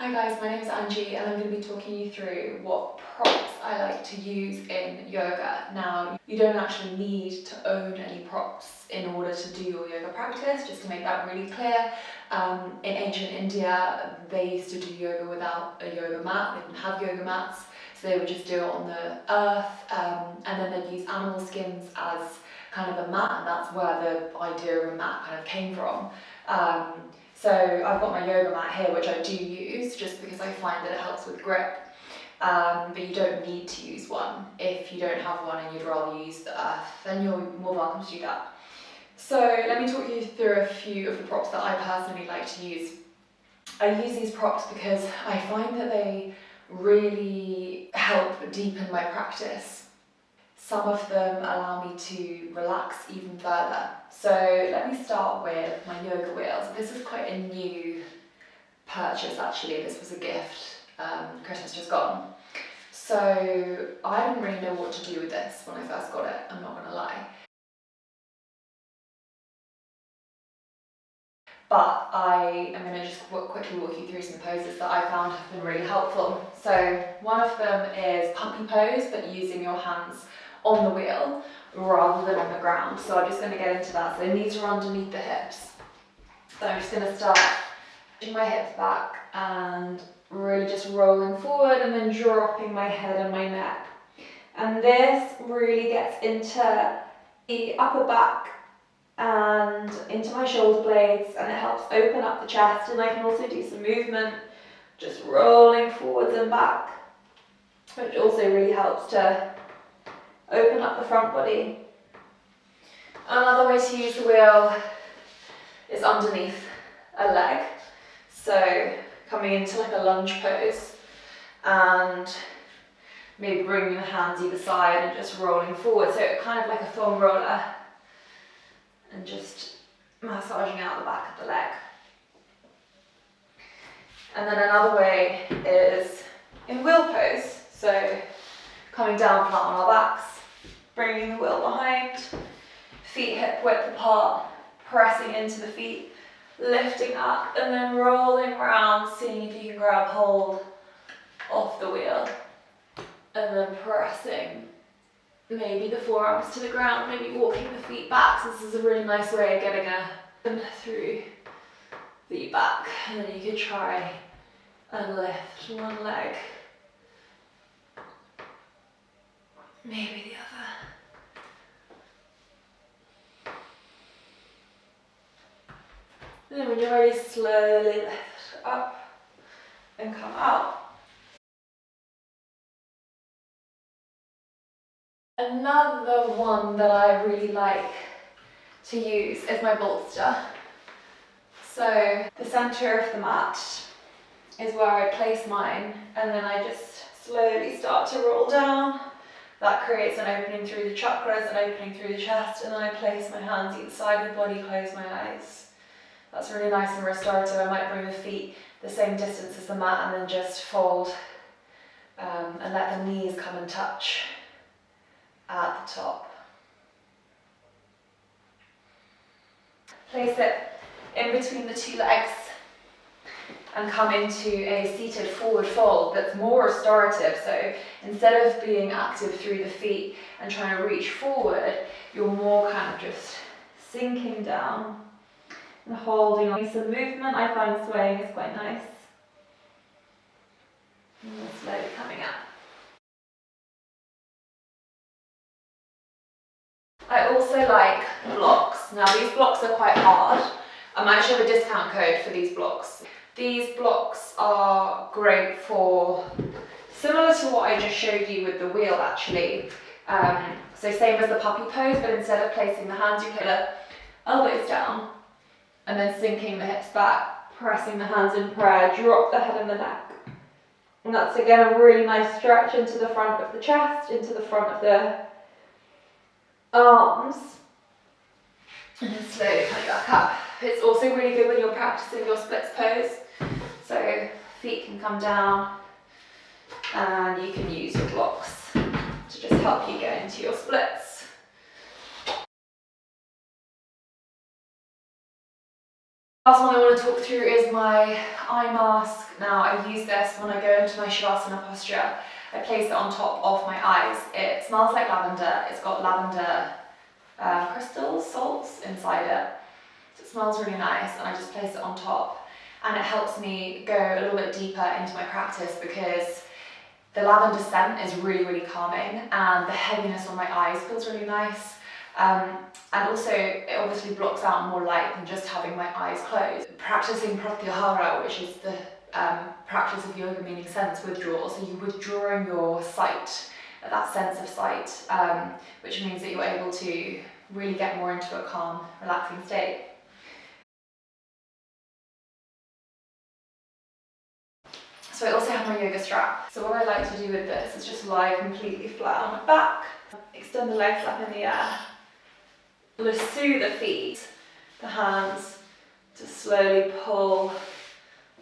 Hi guys, my name is Angie and I'm going to be talking you through what props I like to use in yoga. Now, you don't actually need to own any props in order to do your yoga practice, just to make that really clear. In ancient India, they used to do yoga without a yoga mat. They didn't have yoga mats, so they would just do it on the earth, and then they'd use animal skins as kind of a mat, and that's where the idea of a mat kind of came from. So I've got my yoga mat here, which I do use just because I find that it helps with grip, but you don't need to use one. If you don't have one and you'd rather use the earth, then you're more welcome to do that. So let me talk you through a few of the props that I personally like to use. I use these props because I find that they really help deepen my practice. Some of them allow me to relax even further. So let me start with my yoga wheels. This is quite a new purchase actually. This was a gift, Christmas just gone. So I didn't really know what to do with this when I first got it, I'm not gonna lie. But I am going to just quickly walk you through some poses that I found have been really helpful. So one of them is puppy pose, but using your hands on the wheel rather than on the ground. So I'm just going to get into that. So knees are underneath the hips. So I'm just going to start pushing my hips back and really just rolling forward and then dropping my head and my neck. And this really gets into the upper back and into my shoulder blades, and it helps open up the chest, and I can also do some movement just rolling forwards and back, which also really helps to open up the front body. Another way to use the wheel is underneath a leg, so coming into like a lunge pose and maybe bringing your hands either side and just rolling forward, so kind of like a foam roller, and just massaging out the back of the leg. And then another way is in wheel pose, so coming down flat on our backs, bringing the wheel behind, feet hip width apart, pressing into the feet, lifting up and then rolling around, seeing if you can grab hold of the wheel, and then pressing maybe the forearms to the ground, maybe walking the feet back. So this is a really nice way of getting through the back. And then you could try and lift one leg, maybe the other. And then when you're ready, slowly lift up and come out. Another one that I really like to use is my bolster. So the center of the mat is where I place mine, and then I just slowly start to roll down. That creates an opening through the chakras, an opening through the chest, and then I place my hands either side of the body, close my eyes. That's really nice and restorative. I might bring the feet the same distance as the mat and then just fold and let the knees come and touch at the top. Place it in between the two legs and come into a seated forward fold that's more restorative. So instead of being active through the feet and trying to reach forward, you're more kind of just sinking down and holding on. Some movement, I find swaying is quite nice. And then slowly coming up. I also like blocks. Now these blocks are quite hard. I might actually have a discount code for these blocks. These blocks are great for, similar to what I just showed you with the wheel actually. So same as the puppy pose, but instead of placing the hands, you put the elbows down and then sinking the hips back, pressing the hands in prayer, drop the head and the neck. And that's again a really nice stretch into the front of the chest, into the front of the arms, and then slowly coming back up. It's also really good when you're practicing your splits pose, so feet can come down and you can use your blocks to just help you get into your splits. Last one I want to talk through is my eye mask. Now I use this when I go into my Shavasana posture. I place it on top of my eyes. It smells like lavender. It's got lavender crystals, salts inside it. So it smells really nice, and I just place it on top. And it helps me go a little bit deeper into my practice because the lavender scent is really, really calming, and the heaviness on my eyes feels really nice. And also, it obviously blocks out more light than just having my eyes closed. Practicing pratyahara, which is the practice of yoga meaning sense withdrawal, so you're withdrawing your sight, that sense of sight, which means that you're able to really get more into a calm, relaxing state. So I also have my yoga strap. So what I like to do with this is just lie completely flat on my back, extend the legs up in the air, lasso the feet, the hands, to slowly pull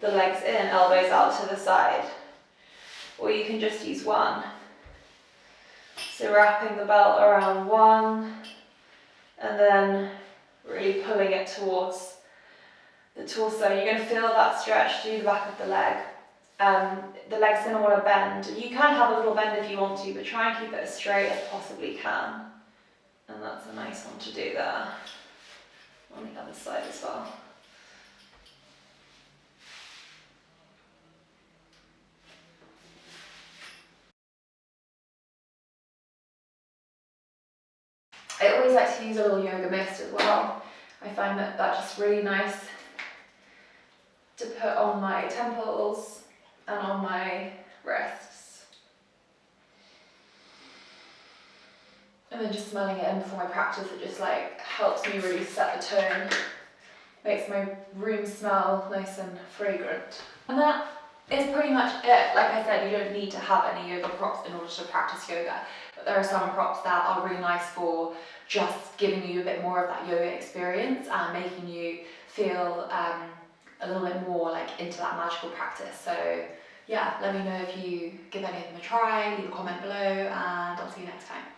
the legs in, elbows out to the side. Or you can just use one. So wrapping the belt around one, and then really pulling it towards the torso. You're going to feel that stretch through the back of the leg. The leg's going to want to bend. You can have a little bend if you want to, but try and keep it as straight as possibly can. And that's a nice one to do there. On the other side as well. I always like to use a little yoga mist as well. I find that that's just really nice to put on my temples and on my wrists. And then just smelling it in before my practice, it just like helps me really set the tone. Makes my room smell nice and fragrant. And that is pretty much it. Like I said, you don't need to have any yoga props in order to practice yoga, but there are some props that are really nice for just giving you a bit more of that yoga experience and making you feel a little bit more like into that magical practice. So yeah, let me know if you give any of them a try, leave a comment below, and I'll see you next time.